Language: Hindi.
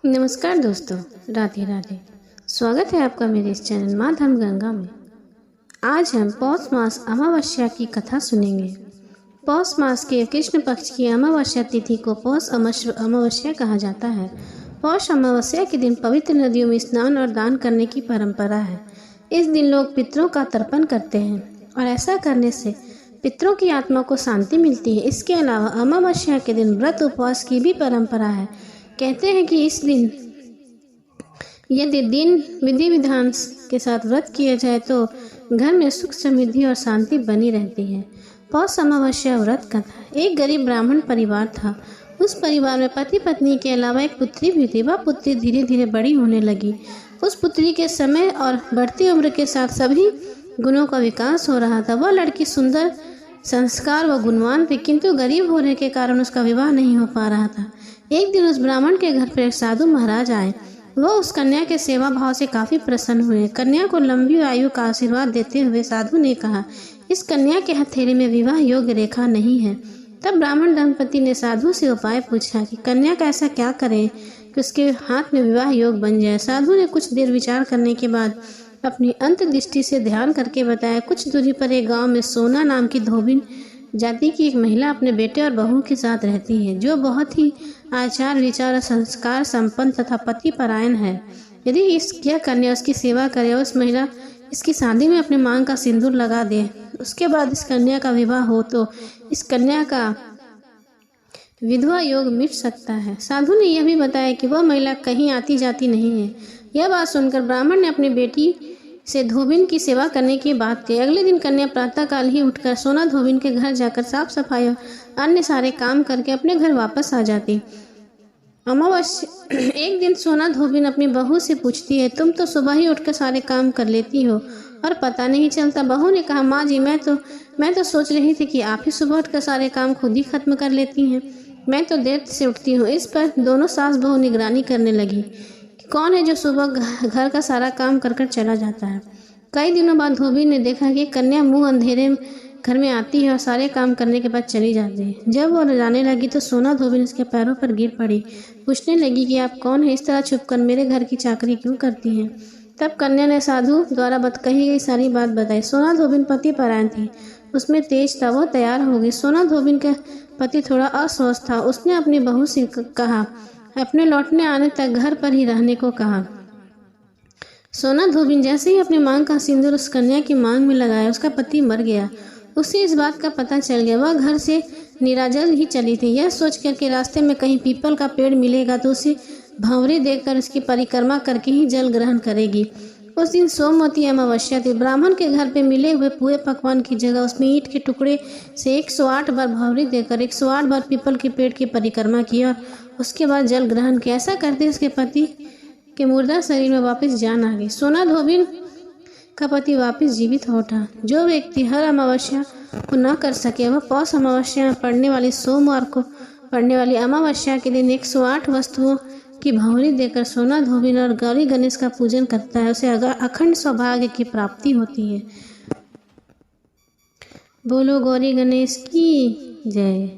नमस्कार दोस्तों, राधे राधे। स्वागत है आपका मेरे इस चैनल माँ धर्म गंगा में। आज हम पौष मास अमावस्या की कथा सुनेंगे। पौष मास के कृष्ण पक्ष की अमावस्या तिथि को पौष अमावस्या कहा जाता है। पौष अमावस्या के दिन पवित्र नदियों में स्नान और दान करने की परंपरा है। इस दिन लोग पितरों का तर्पण करते हैं और ऐसा करने से पितरों की आत्मा को शांति मिलती है। इसके अलावा अमावस्या के दिन व्रत उपवास की भी परंपरा है। कहते हैं कि इस दिन यदि विधि विधान के साथ व्रत किया जाए तो घर में सुख समृद्धि और शांति बनी रहती है। पौष अमावस्या व्रत कथा। एक गरीब ब्राह्मण परिवार था। उस परिवार में पति पत्नी के अलावा एक पुत्री भी थी। वह पुत्री धीरे धीरे बड़ी होने लगी। उस पुत्री के समय और बढ़ती उम्र के साथ सभी गुणों का विकास हो रहा था। वह लड़की सुंदर, संस्कार व गुणवान थी, किंतु गरीब होने के कारण उसका विवाह नहीं हो पा रहा था। एक दिन उस ब्राह्मण के घर पर एक साधु महाराज आए। वह उस कन्या के सेवा भाव से काफी प्रसन्न हुए। कन्या को लंबी आयु का आशीर्वाद देते हुए साधु ने कहा, इस कन्या के हथेली में विवाह योग्य रेखा नहीं है। तब ब्राह्मण दंपति ने साधु से उपाय पूछा कि कन्या का ऐसा क्या करें कि उसके हाथ में विवाह योग बन जाए। साधु ने कुछ देर विचार करने के बाद अपनी अंतर्दृष्टि से ध्यान करके बताया, कुछ दूरी पर एक गांव में सोना नाम की धोबिन जाति की एक महिला अपने बेटे और बहू के साथ रहती है, जो बहुत ही आचार विचार और संस्कार संपन्न तथा पति परायण है। यदि यह कन्या उसकी सेवा करे और उस महिला इसकी शादी में अपने मांग का सिंदूर लगा दे, उसके बाद इस कन्या का विवाह हो तो इस कन्या का विधवा योग मिट सकता है। साधु ने यह भी बताया कि वह महिला कहीं आती जाती नहीं है। यह बात सुनकर ब्राह्मण ने अपनी बेटी से धोबिन की सेवा करने की बात कही। अगले दिन कन्या प्रातःकाल ही उठकर सोना धोबिन के घर जाकर साफ सफाई और अन्य सारे काम करके अपने घर वापस आ जाती। अमावस्या एक दिन सोना धोबिन अपनी बहू से पूछती है, तुम तो सुबह ही उठकर सारे काम कर लेती हो और पता नहीं चलता। बहू ने कहा, माँ जी, मैं तो सोच रही थी कि आप ही सुबह उठकर सारे काम खुद ही खत्म कर लेती हैं। मैं तो देर से उठती हूँ। इस पर दोनों सास बहू निगरानी करने लगी कि कौन है जो सुबह घर का सारा काम कर कर चला जाता है। कई दिनों बाद धोबी ने देखा कि कन्या मुंह अंधेरे घर में आती है और सारे काम करने के बाद चली जाती है। जब वो जाने लगी तो सोना धोबी उसके पैरों पर गिर पड़ी। पूछने लगी कि आप कौन है, इस तरह छुपकर मेरे घर की चाकरी क्यों करती हैं। तब कन्या ने साधु द्वारा कही गई सारी बात बताई। सोना धोबिन पति परायण थी, उसमें तेज था। वो तैयार हो गई। सोना धोबिन का पति थोड़ा अस्वस्थ था। उसने अपनी बहू से कहा, अपने लौटने आने तक घर पर ही रहने को कहा। सोना धोबिन जैसे ही अपनी मांग का सिंदूर उस कन्या की मांग में लगाया, उसका पति मर गया। उसे इस बात का पता चल गया। वह घर से निराजल ही चली थी। यह सोचकर कि रास्ते में कहीं पीपल का पेड़ मिलेगा तो उसे भंवरी देकर उसकी परिक्रमा करके ही जल ग्रहण करेगी। उस दिन सोमवती अमावस्या थी। ब्राह्मण के घर पे मिले हुए पूरे पकवान की जगह उसमें ईंट के टुकड़े से 108 बार भंवरी देकर 108 बार पीपल के पेड़ की परिक्रमा की और उसके बाद जल ग्रहण किया। ऐसा करते उसके पति के मुर्दा शरीर में वापस जान आ गई। सोना धोबिन का पति वापस जीवित हो उठा। जो व्यक्ति हर अमावस्या को न कर सके, वह पौष अमावस्या में पड़ने वाली सोमवार को पड़ने वाली अमावस्या के दिन 108 वस्तुओं की भंवरी देकर सोना धोबिन और गौरी गणेश का पूजन करता है। उसे अखंड सौभाग्य की प्राप्ति होती है। बोलो गौरी गणेश की जय।